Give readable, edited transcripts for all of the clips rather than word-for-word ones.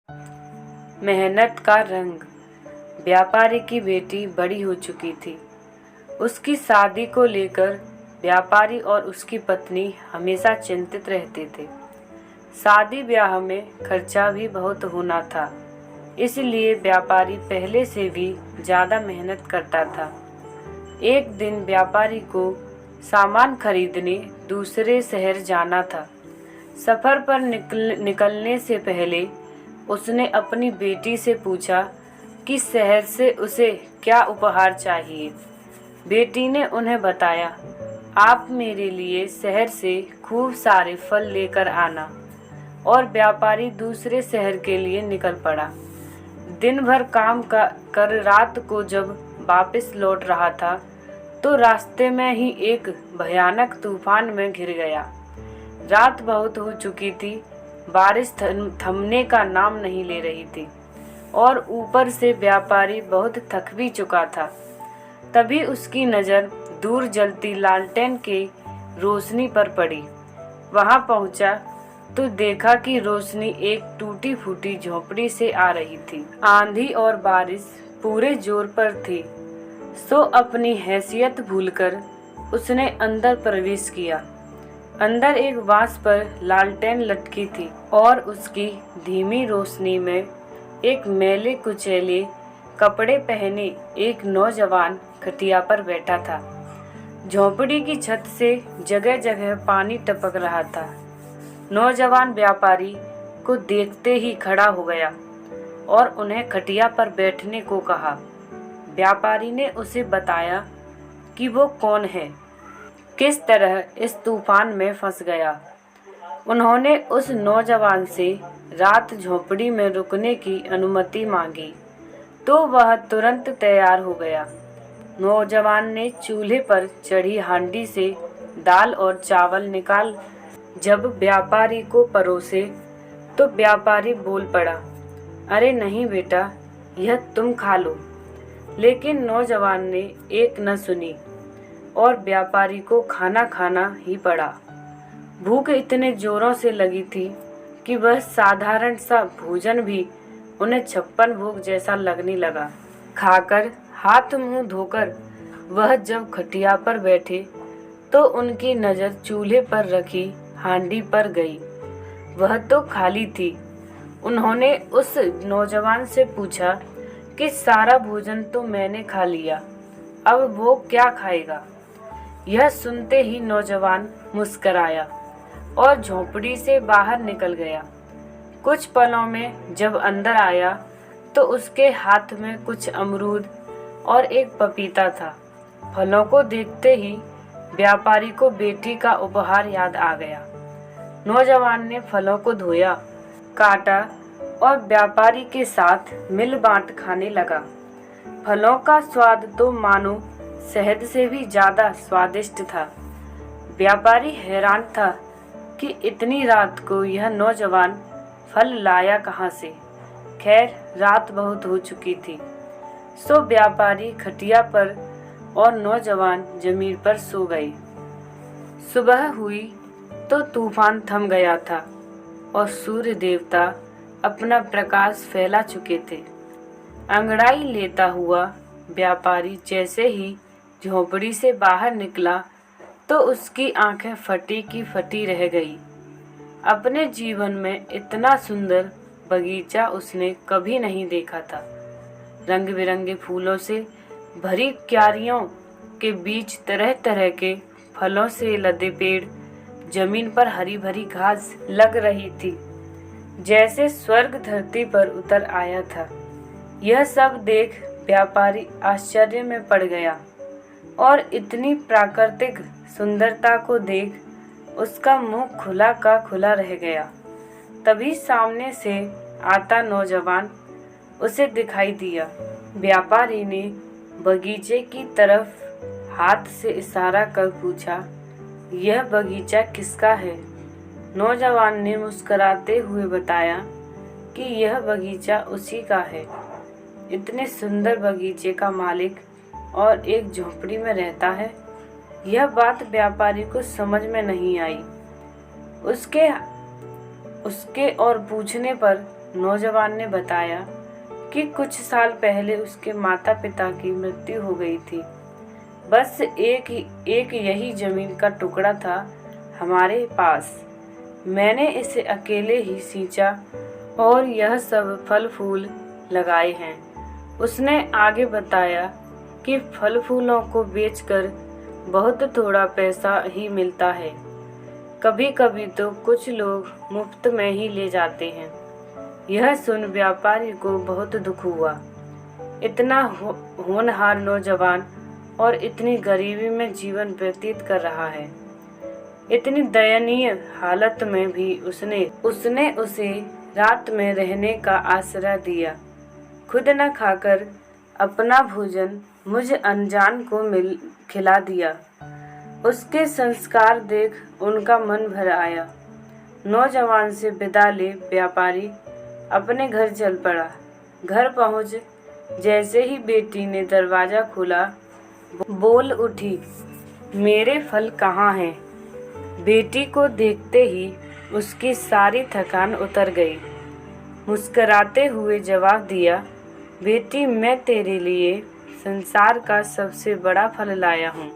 मेहनत का रंग। व्यापारी की बेटी बड़ी हो चुकी थी। उसकी शादी को लेकर व्यापारी और उसकी पत्नी हमेशा चिंतित रहते थे। शादी ब्याह में खर्चा भी बहुत होना था, इसलिए व्यापारी पहले से भी ज़्यादा मेहनत करता था। एक दिन व्यापारी को सामान खरीदने दूसरे शहर जाना था। सफ़र पर निकलने से पहले उसने अपनी बेटी से पूछा कि शहर से उसे क्या उपहार चाहिए। बेटी ने उन्हें बताया, आप मेरे लिए शहर से खूब सारे फल लेकर आना। और व्यापारी दूसरे शहर के लिए निकल पड़ा। दिन भर काम कर रात को जब वापस लौट रहा था तो रास्ते में ही एक भयानक तूफान में घिर गया। रात बहुत हो चुकी थी, बारिश थमने का नाम नहीं ले रही थी और ऊपर से व्यापारी बहुत थक भी चुका था। तभी उसकी नज़र दूर जलती लालटेन के रोशनी पर पड़ी। वहां पहुंचा तो देखा कि रोशनी एक टूटी फूटी झोपड़ी से आ रही थी। आंधी और बारिश पूरे जोर पर थी, सो अपनी हैसियत भूलकर उसने अंदर प्रवेश किया। अंदर एक बांस पर लालटेन लटकी थी और उसकी धीमी रोशनी में एक मैले कुचैले कपड़े पहने एक नौजवान खटिया पर बैठा था। झोंपड़ी की छत से जगह जगह पानी टपक रहा था। नौजवान व्यापारी को देखते ही खड़ा हो गया और उन्हें खटिया पर बैठने को कहा। व्यापारी ने उसे बताया कि वो कौन है, किस तरह इस तूफान में फंस गया। उन्होंने उस नौजवान से रात झोपड़ी में रुकने की अनुमति मांगी तो वह तुरंत तैयार हो गया। नौजवान ने चूल्हे पर चढ़ी हांडी से दाल और चावल निकाल जब व्यापारी को परोसे तो व्यापारी बोल पड़ा, अरे नहीं बेटा, यह तुम खा लो। लेकिन नौजवान ने एक न सुनी और व्यापारी को खाना खाना ही पड़ा। भूख इतने जोरों से लगी थी कि वह साधारण सा भोजन भी उन्हें 56 भोग जैसा लगने लगा। खाकर हाथ मुंह धोकर वह जब खटिया पर बैठे तो उनकी नज़र चूल्हे पर रखी हांडी पर गई। वह तो खाली थी। उन्होंने उस नौजवान से पूछा कि सारा भोजन तो मैंने खा लिया, अब वो क्या खाएगा। यह सुनते ही नौजवान मुस्कराया और झोंपड़ी से बाहर निकल गया। कुछ पलों में जब अंदर आया तो उसके हाथ में कुछ अमरूद और एक पपीता था। फलों को देखते ही व्यापारी को बेटी का उपहार याद आ गया। नौजवान ने फलों को धोया, काटा और व्यापारी के साथ मिल बांट खाने लगा। फलों का स्वाद तो मानो शहद से भी ज़्यादा स्वादिष्ट था। व्यापारी हैरान था कि इतनी रात को यह नौजवान फल लाया कहाँ से। खैर, रात बहुत हो चुकी थी, सो व्यापारी खटिया पर और नौजवान जमीन पर सो गए। सुबह हुई तो तूफान थम गया था और सूर्य देवता अपना प्रकाश फैला चुके थे। अंगड़ाई लेता हुआ व्यापारी जैसे ही झोंपड़ी से बाहर निकला तो उसकी आंखें फटी की फटी रह गई। अपने जीवन में इतना सुंदर बगीचा उसने कभी नहीं देखा था। रंग बिरंगे फूलों से भरी क्यारियों के बीच तरह तरह के फलों से लदे पेड़, जमीन पर हरी भरी घास लग रही थी, जैसे स्वर्ग धरती पर उतर आया था। यह सब देख व्यापारी आश्चर्य में पड़ गया और इतनी प्राकृतिक सुंदरता को देख उसका मुंह खुला का खुला रह गया। तभी सामने से आता नौजवान उसे दिखाई दिया। व्यापारी ने बगीचे की तरफ हाथ से इशारा कर पूछा, यह बगीचा किसका है। नौजवान ने मुस्कुराते हुए बताया कि यह बगीचा उसी का है। इतने सुंदर बगीचे का मालिक और एक झोंपड़ी में रहता है। यह बात व्यापारी को समझ में नहीं आई। उसके और पूछने पर नौजवान ने बताया कि कुछ साल पहले उसके माता पिता की मृत्यु हो गई थी। बस एक यही जमीन का टुकड़ा था हमारे पास। मैंने इसे अकेले ही सींचा और यह सब फल फूल लगाए हैं। उसने आगे बताया कि फल फूलों को बेचकर बहुत थोड़ा पैसा ही मिलता है। कभी कभी तो कुछ लोग मुफ्त में ही ले जाते हैं। यह सुन व्यापारी को बहुत दुख हुआ। इतना होनहार नौजवान और इतनी गरीबी में जीवन व्यतीत कर रहा है। इतनी दयनीय हालत में भी उसने उसे रात में रहने का आसरा दिया। खुद न खाकर अपना भोजन मुझ अनजान को खिला दिया। उसके संस्कार देख उनका मन भर आया। नौजवान से विदा ले व्यापारी अपने घर चल पड़ा। घर पहुंच जैसे ही बेटी ने दरवाजा खोला, बोल उठी, मेरे फल कहाँ हैं? बेटी को देखते ही उसकी सारी थकान उतर गई। मुस्कुराते हुए जवाब दिया, बेटी, मैं तेरे लिए संसार का सबसे बड़ा फल लाया हूँ।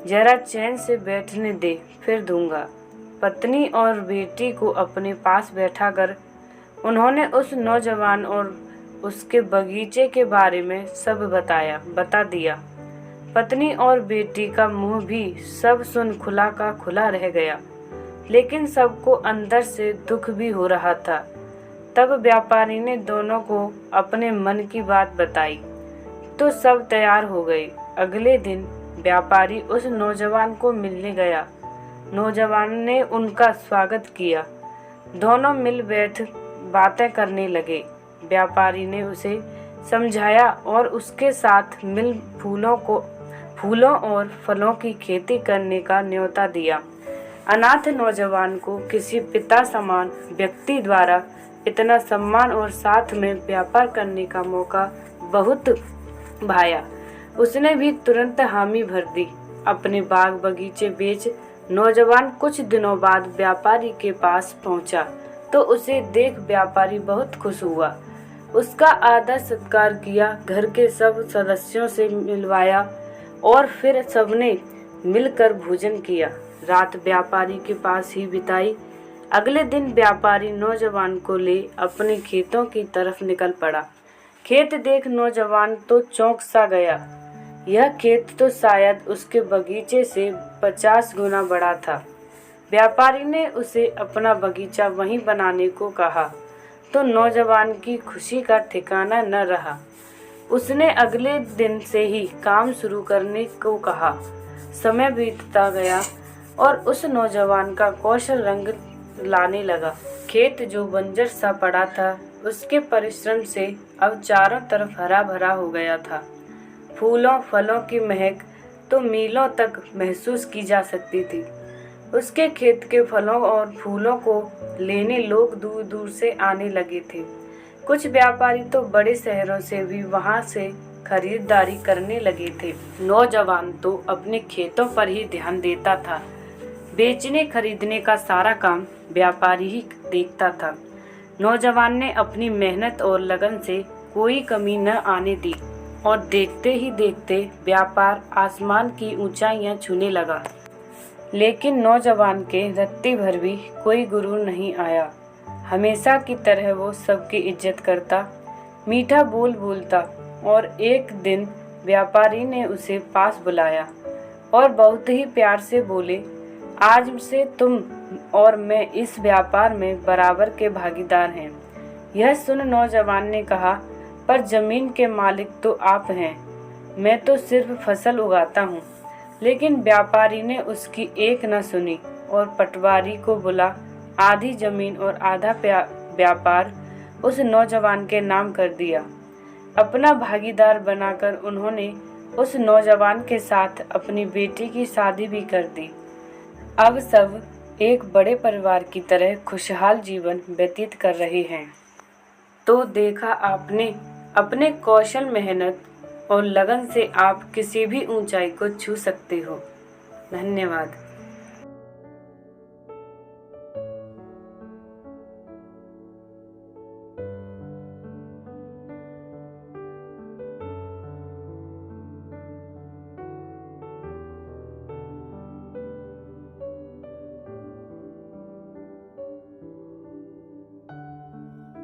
जरा चैन से बैठने दे, फिर दूंगा। पत्नी और बेटी को अपने पास बैठाकर उन्होंने उस नौजवान और उसके बगीचे के बारे में सब बता दिया। पत्नी और बेटी का मुंह भी सब सुन खुला का खुला रह गया, लेकिन सबको अंदर से दुख भी हो रहा था। तब व्यापारी ने दोनों को अपने मन की बात बताई तो सब तैयार हो गए। अगले दिन व्यापारी उस नौजवान को मिलने गया। नौजवान ने उनका स्वागत किया। दोनों मिल बैठ बातें करने लगे। व्यापारी ने उसे समझाया और उसके साथ मिल फूलों और फलों की खेती करने का न्योता दिया। अनाथ नौजवान को किसी पिता समान व्यक्ति द्वारा इतना सम्मान और साथ में व्यापार करने का मौका बहुत भाया। उसने भी तुरंत हामी भर दी। अपने बाग बगीचे बेच नौजवान कुछ दिनों बाद व्यापारी के पास पहुंचा तो उसे देख व्यापारी बहुत खुश हुआ। उसका आदर सत्कार किया, घर के सब सदस्यों से मिलवाया और फिर सबने मिलकर भोजन किया। रात व्यापारी के पास ही बिताई। अगले दिन व्यापारी नौजवान को ले अपने खेतों की तरफ निकल पड़ा। खेत देख नौजवान तो चौंक सा गया। यह खेत तो शायद उसके बगीचे से 50 गुना बड़ा था। व्यापारी ने उसे अपना बगीचा वहीं बनाने को कहा तो नौजवान की खुशी का ठिकाना न रहा। उसने अगले दिन से ही काम शुरू करने को कहा। समय बीतता गया और उस नौजवान का कौशल रंग लाने लगा। खेत जो बंजर सा पड़ा था, उसके परिश्रम से अब चारों तरफ हरा भरा हो गया था। फूलों फलों की महक तो मीलों तक महसूस की जा सकती थी। उसके खेत के फलों और फूलों को लेने लोग दूर दूर से आने लगे थे। कुछ व्यापारी तो बड़े शहरों से भी वहां से खरीदारी करने लगे थे। नौजवान तो अपने खेतों पर ही ध्यान देता था। बेचने खरीदने का सारा काम व्यापारी ही देखता था। नौजवान ने अपनी मेहनत और लगन से कोई कमी न आने दी और देखते ही देखते व्यापार आसमान की ऊंचाइयां छूने लगा। लेकिन नौजवान के रत्ती भर भी कोई गुरूर नहीं आया। हमेशा की तरह वो सबकी इज्जत करता, मीठा बोल बोलता और एक दिन व्यापारी ने उसे पास बुलाया और बहुत ही प्यार से बोले, आज से तुम और मैं इस व्यापार में बराबर के भागीदार हैं। यह सुन नौजवान ने कहा, पर जमीन के मालिक तो आप हैं, मैं तो सिर्फ फसल उगाता हूँ। लेकिन व्यापारी ने उसकी एक न सुनी और पटवारी को बुला आधी जमीन और आधा व्यापार उस नौजवान के नाम कर दिया। अपना भागीदार बनाकर उन्होंने उस नौजवान के साथ अपनी बेटी की शादी भी कर दी। अब सब एक बड़े परिवार की तरह खुशहाल जीवन व्यतीत कर रहे हैं। तो देखा आपने, अपने कौशल, मेहनत और लगन से आप किसी भी ऊंचाई को छू सकते हो। धन्यवाद।